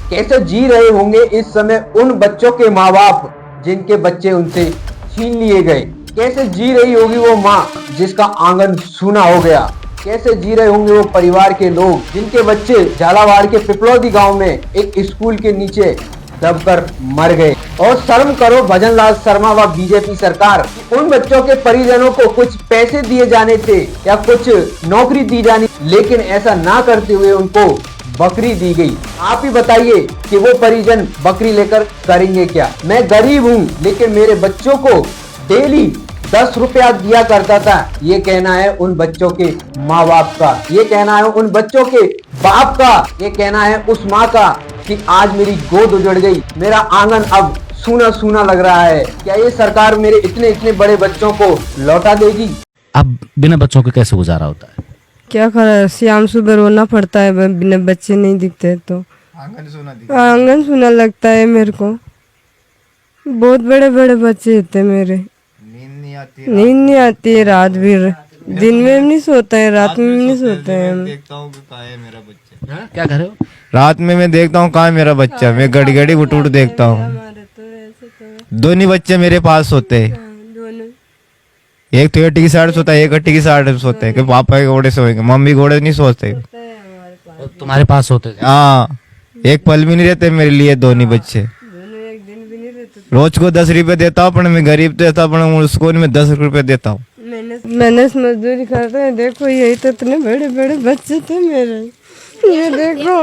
कैसे जी रहे होंगे इस समय उन बच्चों के माँ बाप जिनके बच्चे उनसे छीन लिए गए। कैसे जी रही होगी वो माँ जिसका आंगन सूना हो गया। कैसे जी रहे होंगे वो परिवार के लोग जिनके बच्चे झालावाड़ के पिपलौदी गांव में एक स्कूल के नीचे दबकर मर गए। और शर्म करो भजनलाल शर्मा व बीजेपी सरकार, उन बच्चों के परिजनों को कुछ पैसे दिए जाने थे या कुछ नौकरी दी जानी, लेकिन ऐसा ना करते हुए उनको बकरी दी गई। आप ही बताइए कि वो परिजन बकरी लेकर करेंगे क्या। मैं गरीब हूँ लेकिन मेरे बच्चों को डेली 10 रुपया दिया करता था, ये कहना है उन बच्चों के माँ बाप का, ये कहना है उन बच्चों के बाप का, ये कहना है उस माँ का कि आज मेरी गोद उजड़ गई, मेरा आंगन अब सूना सूना लग रहा है। क्या ये सरकार मेरे इतने इतने बड़े बच्चों को लौटा देगी? अब बिना बच्चों के कैसे गुजारा होता है? क्या करा, शाम सुबह रोना पड़ता है, बिना बच्चे नहीं दिखते तो आंगन सुना लगता है मेरे को। बहुत बड़े बड़े बच्चे थे मेरे, नींद नहीं आती है रात भर, दिन में नहीं सोता है, रात में नहीं सोते हैं। देखता हूँ कि कहाँ है मेरा बच्चा। क्या कर रहे हो? रात में मैं देखता हूँ कहाँ है मेरा बच्चा, मैं घड़ी घड़ी उठ उठ देखता हूँ। दोनों बच्चे मेरे पास सोते हैं, एक तो अट्टी की साइड सोता है, एक अट्टी की साइड सोते हैं कि पापा के घोड़े सोएंगे, मम्मी घोड़े नहीं सोते। तुम्हारे पास होते थे? हाँ, एक पल भी नहीं रहते मेरे लिए दोनों बच्चे। रोज को 10 रुपए देता हूँ, पर मैं गरीब तो था, पर उसको मैं 10 रुपए देता हूँ। मैंने मजदूरी करते हैं। देखो यही तो इतने बड़े बड़े बच्चे थे मेरे, ये देखो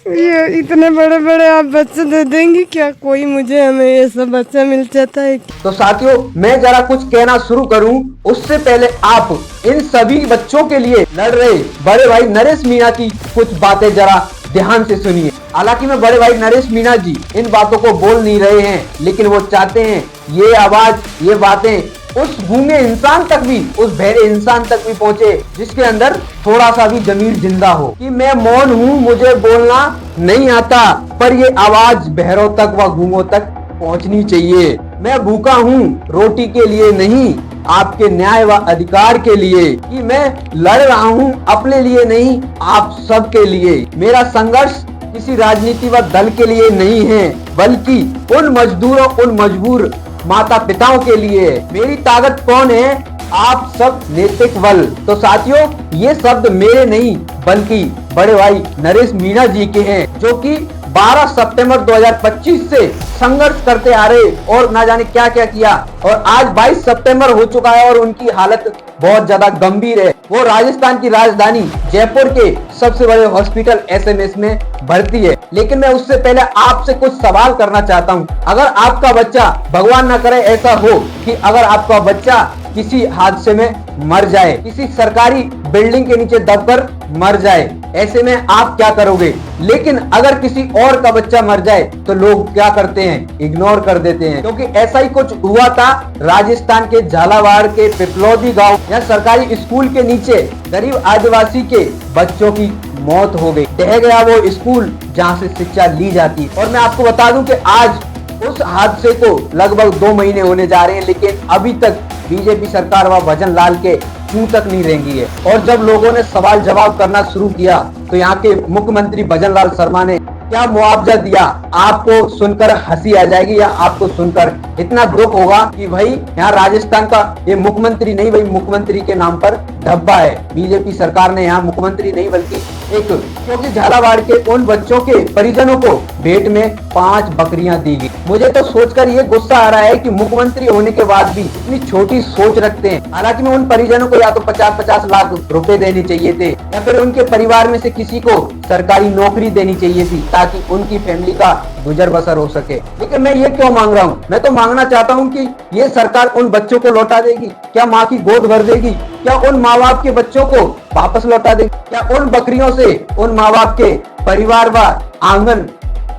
ये इतने बड़े बड़े आप बच्चे दे देंगे क्या? कोई मुझे हमें ऐसा बच्चा मिल जाता है। तो साथियों, मैं जरा कुछ कहना शुरू करूं उससे पहले आप इन सभी बच्चों के लिए लड़ रहे बड़े भाई नरेश मीणा की कुछ बातें जरा ध्यान से सुनिए। हालांकि मैं बड़े भाई नरेश मीणा जी इन बातों को बोल नहीं रहे हैं, लेकिन वो चाहते हैं ये आवाज, ये बातें उस गूंगे इंसान तक भी, उस बहरे इंसान तक भी पहुंचे जिसके अंदर थोड़ा सा भी जमीर जिंदा हो कि मैं मौन हूँ, मुझे बोलना नहीं आता, पर ये आवाज बहरों तक व गूंगों तक पहुंचनी चाहिए। मैं भूखा हूँ रोटी के लिए नहीं, आपके न्याय व अधिकार के लिए, कि मैं लड़ रहा हूँ अपने लिए नहीं, आप सबके लिए। मेरा संघर्ष किसी राजनीति व दल के लिए नहीं है, बल्कि उन मजदूरों, उन मजबूर माता पिताओं के लिए। मेरी ताकत कौन है? आप सब नैतिक बल। तो साथियों, ये शब्द मेरे नहीं बल्कि बड़े भाई नरेश मीणा जी के हैं, जो कि 12 सितंबर 2025 से संघर्ष करते आ रहे और ना जाने क्या क्या किया, और आज 22 सितंबर हो चुका है और उनकी हालत बहुत ज्यादा गंभीर है। वो राजस्थान की राजधानी जयपुर के सबसे बड़े हॉस्पिटल एसएमएस में भर्ती है। लेकिन मैं उससे पहले आपसे कुछ सवाल करना चाहता हूँ। अगर आपका बच्चा, भगवान ना करे ऐसा हो कि अगर आपका बच्चा किसी हादसे में मर जाए, किसी सरकारी बिल्डिंग के नीचे दबकर मर जाए, ऐसे में आप क्या करोगे? लेकिन अगर किसी और का बच्चा मर जाए तो लोग क्या करते हैं? इग्नोर कर देते हैं। क्योंकि ऐसा ही कुछ हुआ था राजस्थान के झालावाड़ के पिपलौदी गांव या सरकारी स्कूल के नीचे गरीब आदिवासी के बच्चों की मौत हो गई। ढह गया वो स्कूल जहां से शिक्षा ली जाती। और मैं आपको बता दूं कि आज उस हादसे को लगभग 2 महीने होने जा रहे हैं, लेकिन अभी तक बीजेपी सरकार व भजन लाल के चूं तक नहीं रेंगी है। और जब लोगों ने सवाल जवाब करना शुरू किया तो यहाँ के मुख्यमंत्री भजन लाल शर्मा ने क्या मुआवजा दिया, आपको सुनकर हंसी आ जाएगी या आपको सुनकर इतना दुख होगा कि भाई यहाँ राजस्थान का ये मुख्यमंत्री नहीं, भाई मुख्यमंत्री के नाम पर धब्बा है। बीजेपी सरकार ने यहाँ मुख्यमंत्री नहीं बल्कि एक, क्योंकि झालावाड़ के उन बच्चों के परिजनों को भेंट में 5 बकरियां दी गई। मुझे तो सोचकर ये गुस्सा आ रहा है कि मुख्यमंत्री होने के बाद भी इतनी छोटी सोच रखते हैं। हालांकि मैं उन परिजनों को या तो 50-50 लाख रुपए देने चाहिए थे या फिर उनके परिवार में से किसी को सरकारी नौकरी देनी चाहिए थी ताकि उनकी फैमिली का गुजर बसर हो सके। लेकिन मैं ये क्यों मांग रहा हूँ? मैं तो मांगना चाहता हूँ कि ये सरकार उन बच्चों को लौटा देगी क्या? माँ की गोद भर देगी क्या? उन माँ बाप के बच्चों को वापस लौटा देगी क्या? उन बकरियों से उन माँ बाप के परिवार व आंगन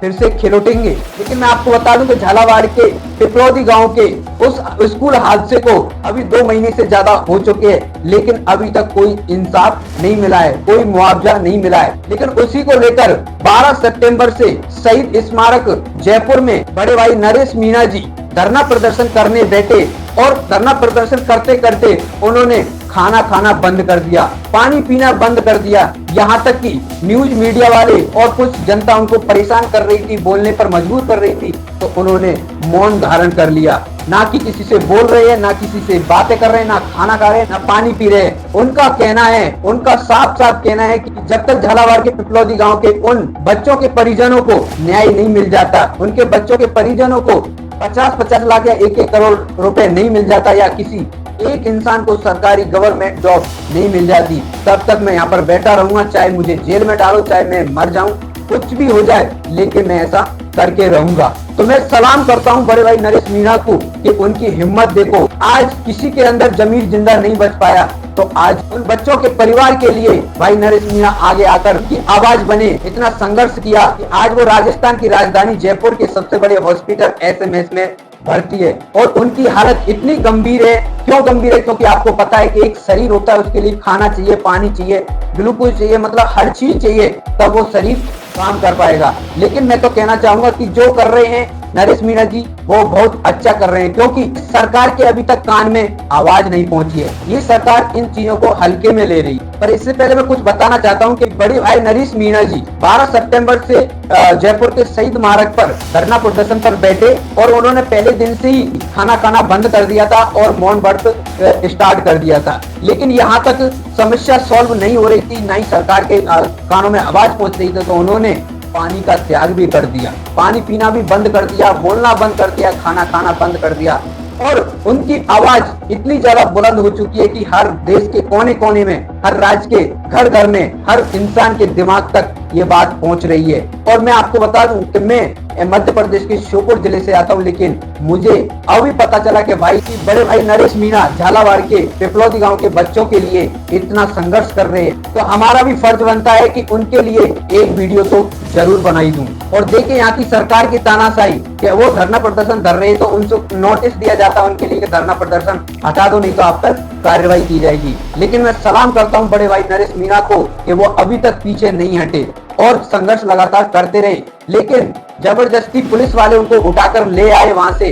फिर से खिलौटेंगे? लेकिन मैं आपको बता दूं कि झालावाड़ के पिपलौदी गांव के उस स्कूल हादसे को अभी 2 महीने से ज्यादा हो चुके हैं, लेकिन अभी तक कोई इंसाफ नहीं मिला है, कोई मुआवजा नहीं मिला है। लेकिन उसी को लेकर 12 सितंबर से शहीद स्मारक जयपुर में बड़े भाई नरेश मीणा जी धरना प्रदर्शन करने बैठे और धरना प्रदर्शन करते करते उन्होंने खाना खाना बंद कर दिया, पानी पीना बंद कर दिया। यहाँ तक कि न्यूज मीडिया वाले और कुछ जनता उनको परेशान कर रही थी, बोलने पर मजबूर कर रही थी, तो उन्होंने मौन धारण कर लिया। ना कि किसी से बोल रहे हैं, ना किसी से बातें कर रहे हैं, ना खाना खा रहे हैं, ना पानी पी रहे हैं। उनका कहना है, उनका साफ साफ कहना है कि जब तक झालावाड़ के पिपलौदी गांव के उन बच्चों के परिजनों को न्याय नहीं मिल जाता, उनके बच्चों के परिजनों को 50-50 लाख या 1-1 करोड़ रुपए नहीं मिल जाता, या किसी एक इंसान को सरकारी गवर्नमेंट जॉब नहीं मिल जाती, तब तक मैं यहाँ पर बैठा रहूंगा। चाहे मुझे जेल में डालो, चाहे मैं मर जाऊं, कुछ भी हो जाए, लेकिन मैं ऐसा करके रहूंगा। तो मैं सलाम करता हूं बड़े भाई नरेश मीणा को कि उनकी हिम्मत देखो। आज किसी के अंदर जमीर जिंदा नहीं बच पाया, तो आज उन बच्चों के परिवार के लिए भाई नरेश मीणा आगे आकर की आवाज बने, इतना संघर्ष किया कि आज वो राजस्थान की राजधानी जयपुर के सबसे बड़े हॉस्पिटल एसएमएस में भर्ती है। और उनकी हालत इतनी गंभीर है। क्यों गंभीर है? क्योंकि आपको पता है कि एक शरीर होता है, उसके लिए खाना चाहिए, पानी चाहिए, ग्लूकोज चाहिए, मतलब हर चीज चाहिए, तब वो शरीर काम कर पाएगा। लेकिन मैं तो कहना चाहूंगा कि जो कर रहे हैं नरेश मीणा जी, वो बहुत अच्छा कर रहे हैं, क्योंकि सरकार के अभी तक कान में आवाज नहीं पहुंची है। ये सरकार इन चीजों को हल्के में ले रही। पर इससे पहले मैं कुछ बताना चाहता हूं कि बड़े भाई नरेश मीणा जी 12 सितंबर से जयपुर के शहीद मार्ग पर धरना प्रदर्शन पर बैठे, और उन्होंने पहले दिन से ही खाना खाना बंद कर दिया था और मौन व्रत स्टार्ट कर दिया था। लेकिन यहाँ तक समस्या सॉल्व नहीं हो रही थी, ना ही सरकार के कानों में आवाज पहुंच रही थी, तो उन्होंने पानी का त्याग भी कर दिया, पानी पीना भी बंद कर दिया, बोलना बंद कर दिया, खाना खाना बंद कर दिया। और उनकी आवाज इतनी ज्यादा बुलंद हो चुकी है कि हर देश के कोने कोने में, हर राज्य के घर घर में, हर इंसान के दिमाग तक ये बात पहुंच रही है। और मैं आपको बता दूं कि मैं मध्य प्रदेश के श्योपुर जिले से आता हूं, लेकिन मुझे अभी पता चला कि भाई की बड़े भाई नरेश मीणा झालावाड़ के पिपलौदी गांव के बच्चों के लिए इतना संघर्ष कर रहे हैं, तो हमारा भी फर्ज बनता है कि उनके लिए एक वीडियो तो जरूर बनाई दूं। और देखिए यहाँ की सरकार की तानाशाही कि वो धरना प्रदर्शन कर रहे हैं, तो उनको नोटिस दिया जाता है उनके लिए कि धरना प्रदर्शन हटा दो, नहीं तो आप पर कार्रवाई की जाएगी। लेकिन मैं सलाम करता हूं बड़े भाई नरेश मीणा को कि वो अभी तक पीछे नहीं हटे और संघर्ष लगातार करते रहे। लेकिन जबरदस्ती पुलिस वाले उनको उठाकर ले आए वहां से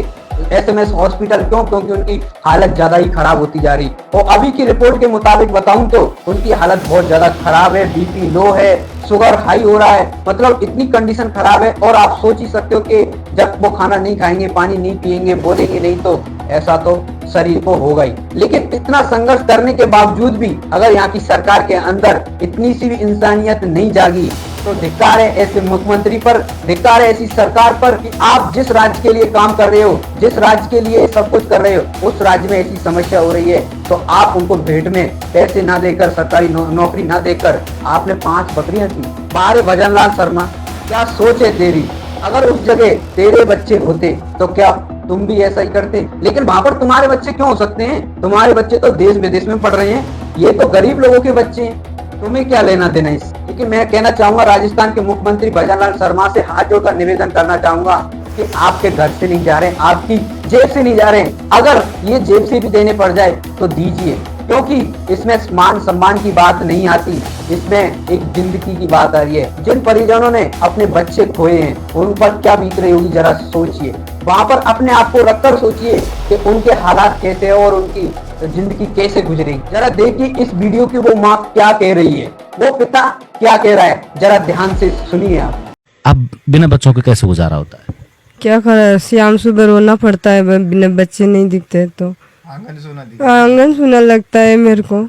एसएमएस हॉस्पिटल। क्यों? क्योंकि उनकी हालत ज्यादा ही खराब होती जा रही। और अभी की रिपोर्ट के मुताबिक बताऊं तो उनकी हालत बहुत ज्यादा खराब है, बीपी लो है, शुगर हाई हो रहा है, मतलब इतनी कंडीशन खराब है। और आप सोच ही सकते हो कि जब वो खाना नहीं खाएंगे, पानी नहीं पिएंगे, बोलेंगे नहीं, तो ऐसा तो शरीर को होगा ही। लेकिन इतना संघर्ष करने के बावजूद भी अगर यहाँ की सरकार के अंदर इतनी सी भी इंसानियत नहीं जागी, तो धिक्कार है ऐसे मुख्यमंत्री पर, धिक्कार है ऐसी सरकार पर कि आप जिस राज्य के लिए काम कर रहे हो, जिस राज्य के लिए सब कुछ कर रहे हो, उस राज्य में ऐसी समस्या हो रही है, तो आप उनको भेंट में पैसे ना देकर, सरकारी नौकरी ना देकर आपने 5 बकरियां की। बारे भजनलाल शर्मा, क्या सोच है तेरी? अगर उस जगह तेरे बच्चे होते तो क्या तुम भी ऐसा ही करते? लेकिन वहां पर तुम्हारे बच्चे क्यों हो सकते हैं? तुम्हारे बच्चे तो देश विदेश में पढ़ रहे हैं, ये तो गरीब लोगों के बच्चे हैं, तुम्हें क्या लेना देना इस? लेकिन मैं कहना चाहूंगा राजस्थान के मुख्यमंत्री भजनलाल शर्मा से हाथ जोड़कर निवेदन करना चाहूंगा कि आपके घर से नहीं जा रहे, आपकी जेब से नहीं जा रहे, अगर ये जेब से भी देने पड़ जाए तो दीजिए, क्योंकि इसमें मान सम्मान की बात नहीं आती, इसमें एक जिंदगी की बात आ रही है। जिन परिजनों ने अपने बच्चे खोए हैं उन पर क्या बीत रही होगी, जरा सोचिए। वहां पर अपने आप को रखकर सोचिए कि उनके हालात कैसे है और उनकी जिंदगी कैसे गुजरेगी। जरा देखिए इस वीडियो की वो माँ क्या कह रही है, वो पिता क्या कह रहा है, जरा ध्यान से सुनिए आप। अब बिना बच्चों के कैसे गुजारा होता है? क्या करा, शाम सुबह रोना पड़ता है, बिना बच्चे नहीं दिखते तो आंगन सुना लगता है मेरे को।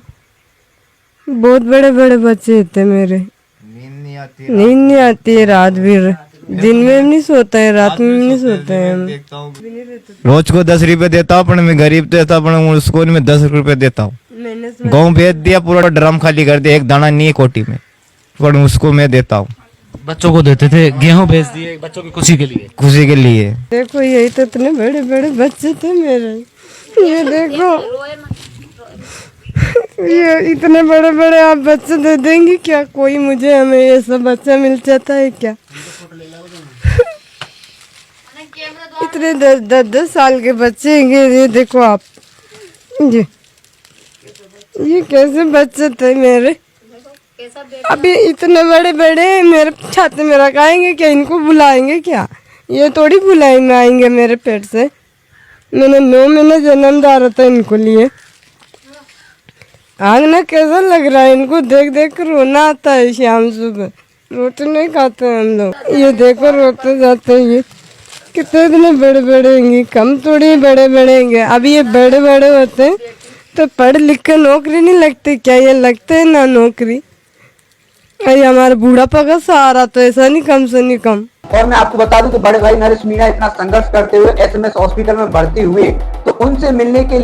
बहुत बड़े बड़े बच्चे होते मेरे, नींद नहीं आती है, रात भर दिन में नहीं सोता है, रात में नहीं सोते हैं। रोज को 10 रुपए देता हूँ, पर मैं गरीब तो था, पर उसको मैं 10 रुपए देता हूँ। गाँव भेज दिया, पूरा ड्रम खाली कर दिया, एक दाना नहीं है कोटी में, पर उसको मैं देता हूँ। बच्चों को देते थे, गेहूं भेज दिए बच्चों की खुशी के लिए। खुशी के लिए देखो यही तो इतने बड़े बड़े बच्चे थे मेरे, ये देखो ये इतने बड़े बड़े आप बच्चे दे देंगे क्या? कोई मुझे हमें ये सब बच्चा मिल जाता है क्या? इतने 10 साल के बच्चे हैं ये देखो आप, ये कैसे बच्चे थे मेरे। अभी इतने बड़े बड़े मेरे छाते में रखाएंगे क्या? इनको बुलाएंगे क्या? ये थोड़ी बुलाई में आएंगे मेरे पेट से। मैंने 9 महीने जन्म डाला था इनको लिए, आंगना कैसा लग रहा है, इनको देख देख कर रोना आता है। शाम सुबह रोटी नहीं खाते हैं हम लोग, ये देखो रोते जाते हैं। ये कितने इतने बड़े बड़े होंगे, कम थोड़ी बड़े बड़े होंगे। अभी ये बड़े बड़े होते हैं तो पढ़ लिख कर नौकरी नहीं लगती क्या? ये लगते हैं ना नौकरी। अरे हमारा बूढ़ापा का सहारा तो ऐसा नहीं कम से नहीं कम। और मैं आपको बता दूं कि बड़े भाई नरेश मीणा इतना संघर्ष करते हुए एसएमएस हॉस्पिटल में भर्ती हुए, तो उनसे मिलने के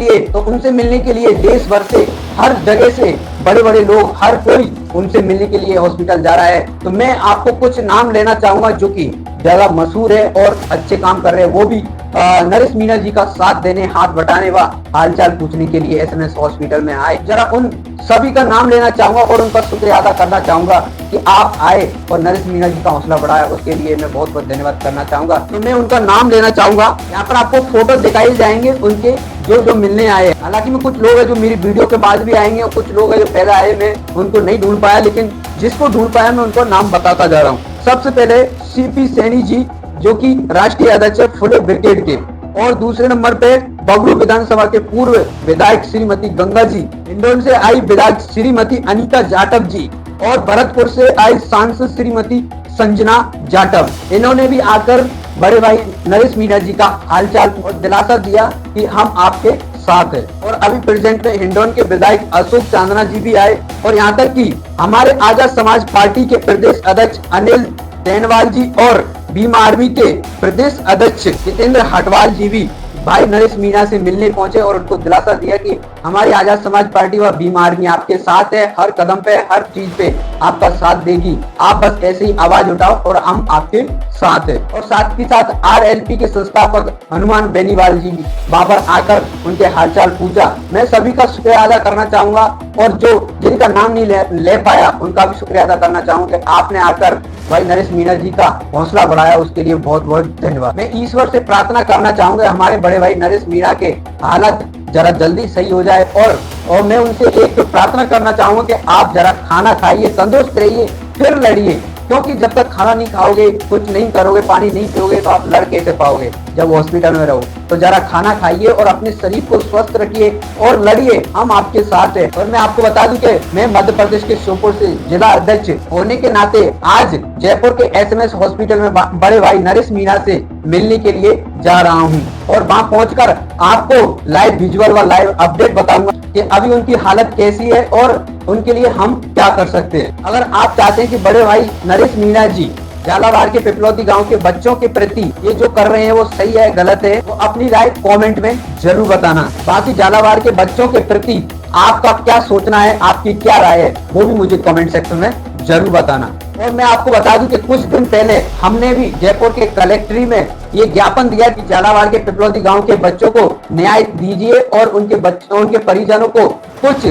लिए देश भर से, हर जगह से बड़े बड़े लोग, हर कोई उनसे मिलने के लिए हॉस्पिटल जा रहा है। तो मैं आपको कुछ नाम लेना चाहूंगा जो कि ज्यादा मशहूर है और अच्छे काम कर रहे हैं, वो भी नरेश मीणा जी का साथ देने, हाथ बटाने व हालचाल पूछने के लिए एसएमएस हॉस्पिटल में आए। जरा उन सभी का नाम लेना चाहूंगा और उनका शुक्रिया अदा करना चाहूंगा कि आप आए और नरेश मीणा जी का हौसला बढ़ाया, उसके लिए मैं बहुत बहुत धन्यवाद करना चाहूंगा। तो मैं उनका नाम लेना चाहूंगा। यहाँ पर आपको फोटो दिखाई जाएंगे उनके जो मिलने आए। हालांकि में कुछ लोग हैं जो मेरी वीडियो के बाद भी आएंगे और कुछ लोग हैं जो पहले आए, मैं उनको नहीं ढूंढ पाया, लेकिन जिसको ढूंढ पाया मैं उनको नाम बताता जा रहा हूँ। सबसे पहले सीपी सैनी जी जो कि राष्ट्रीय अध्यक्ष है फुले ब्रिगेड के, और दूसरे नंबर पे बगरू विधानसभा के पूर्व विधायक श्रीमती गंगा जी, हिंडौन से आई विधायक श्रीमती अनीता जाटव जी, और भरतपुर से आई सांसद श्रीमती संजना जाटव। इन्होंने भी आकर बड़े भाई नरेश मीणा जी का हालचाल और दिलासा दिया कि हम आपके साथ है। और अभी प्रेजेंट में हिंडौन के विधायक अशोक चांदना जी भी आए, और यहाँ तक कि हमारे आजाद समाज पार्टी के प्रदेश अध्यक्ष अनिल देनवाल जी और भीम आर्मी के प्रदेश अध्यक्ष जितेंद्र हटवाल जी भी भाई नरेश मीणा से मिलने पहुंचे और उनको दिलासा दिया कि हमारी आजाद समाज पार्टी व भीम आर्मी आपके साथ है, हर कदम पे, हर चीज पे आपका साथ देगी। आप बस ऐसे ही आवाज उठाओ और हम आपके साथ है। और साथ ही साथ आरएलपी के संस्थापक हनुमान बेनीवाल जी भी वहां पर आकर उनके हालचाल पूछा। मैं सभी का शुक्रिया अदा करना चाहूंगा, और जो जिनका नाम नहीं ले पाया उनका भी शुक्रिया अदा करना चाहूंगा कि आपने आकर भाई नरेश मीणा जी का हौसला बढ़ाया, उसके लिए बहुत बहुत धन्यवाद। मैं ईश्वर से प्रार्थना करना चाहूंगा हमारे बड़े भाई नरेश मीणा के हालत जरा जल्दी सही हो जाए, और मैं उनसे एक प्रार्थना करना चाहूंगा कि आप जरा खाना खाइए, तंदुरुस्त रहिए, फिर लड़िए। क्योंकि जब तक खाना नहीं खाओगे, कुछ नहीं करोगे, पानी नहीं पियोगे, तो आप लड़ कैसे पाओगे जब हॉस्पिटल में रहो। तो जरा खाना खाइए और अपने शरीर को स्वस्थ रखिए और लड़िए, हम आपके साथ हैं। और मैं आपको बता दूं कि मैं मध्य प्रदेश के श्योपुर से जिला अध्यक्ष होने के नाते आज जयपुर के एसएमएस हॉस्पिटल में बड़े भाई नरेश मीणा से मिलने के लिए जा रहा हूं, और वहां पहुंचकर आपको लाइव विजुअल व लाइव अपडेट बताऊंगा कि अभी उनकी हालत कैसी है और उनके लिए हम क्या कर सकते हैं। अगर आप चाहते हैं कि बड़े भाई नरेश मीणा जी झालावाड़ के पिपलौती गांव के बच्चों के प्रति ये जो कर रहे हैं वो सही है गलत है, वो अपनी राय कमेंट में जरूर बताना। बाकी झालावाड़ के बच्चों के प्रति आपका क्या सोचना है, आपकी क्या राय है, वो भी मुझे कमेंट सेक्शन में जरूर बताना। और मैं आपको बता दूं कि कुछ दिन पहले हमने भी जयपुर के कलेक्ट्री में ये ज्ञापन दिया कि झालावाड़ के पिपलौती गांव के बच्चों को न्याय दीजिए और उनके बच्चों, उनके परिजनों को कुछ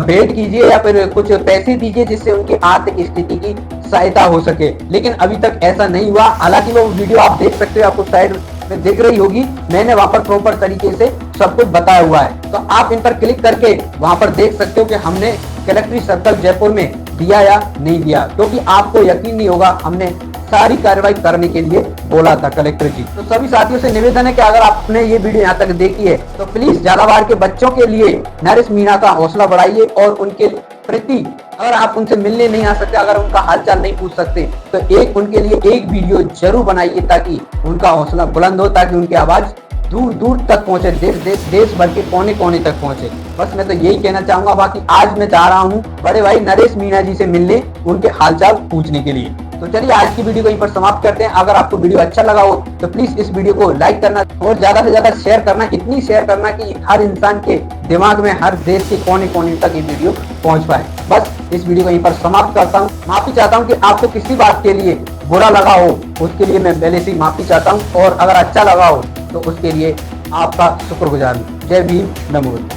भेंट कीजिए या फिर कुछ पैसे दीजिए जिससे उनकी आर्थिक स्थिति की सहायता हो सके। लेकिन अभी तक ऐसा नहीं हुआ। हालांकि वो वीडियो आप देख सकते हो, आपको साइड में दिख रही होगी, मैंने वहां पर प्रॉपर तरीके से सब कुछ बताया हुआ है। तो आप इन पर क्लिक करके वहां पर देख सकते हो कि हमने कलेक्ट्री सर्कल जयपुर में दिया या नहीं दिया, क्योंकि आपको यकीन नहीं होगा, हमने सारी कार्रवाई करने के लिए बोला था कलेक्टर जी। तो सभी साथियों से निवेदन है कि अगर आपने ये वीडियो यहाँ तक देखी है तो प्लीज झालावाड़ के बच्चों के लिए नरेश मीणा का हौसला बढ़ाइए, और उनके प्रति अगर आप उनसे मिलने नहीं आ सकते, अगर उनका हालचाल नहीं पूछ सकते, तो एक उनके लिए एक वीडियो जरूर बनाइए ताकि उनका हौसला बुलंद हो, ताकि उनकी आवाज दूर दूर तक पहुंचे, देश भर के कोने कोने तक पहुंचे। बस मैं तो यही कहना चाहूंगा। बाकी आज मैं जा रहा हूं बड़े भाई नरेश मीणा जी से मिलने, उनके हालचाल पूछने के लिए। तो चलिए आज की वीडियो को यहीं पर समाप्त करते हैं। अगर आपको वीडियो अच्छा लगा हो तो प्लीज इस वीडियो को लाइक करना और ज्यादा से ज्यादा शेयर करना, इतनी शेयर करना कि हर इंसान के दिमाग में, हर देश के कोने कोने तक ये वीडियो पहुंच पाए। बस इस वीडियो को यहीं पर समाप्त करता हूँ। माफी चाहता हूँ कि आपको किसी बात के लिए बुरा लगा हो, उसके लिए मैं पहले से माफी चाहता हूँ, और अगर अच्छा लगा हो तो उसके लिए आपका शुक्रगुजार हूँ। जय भीम, नमो।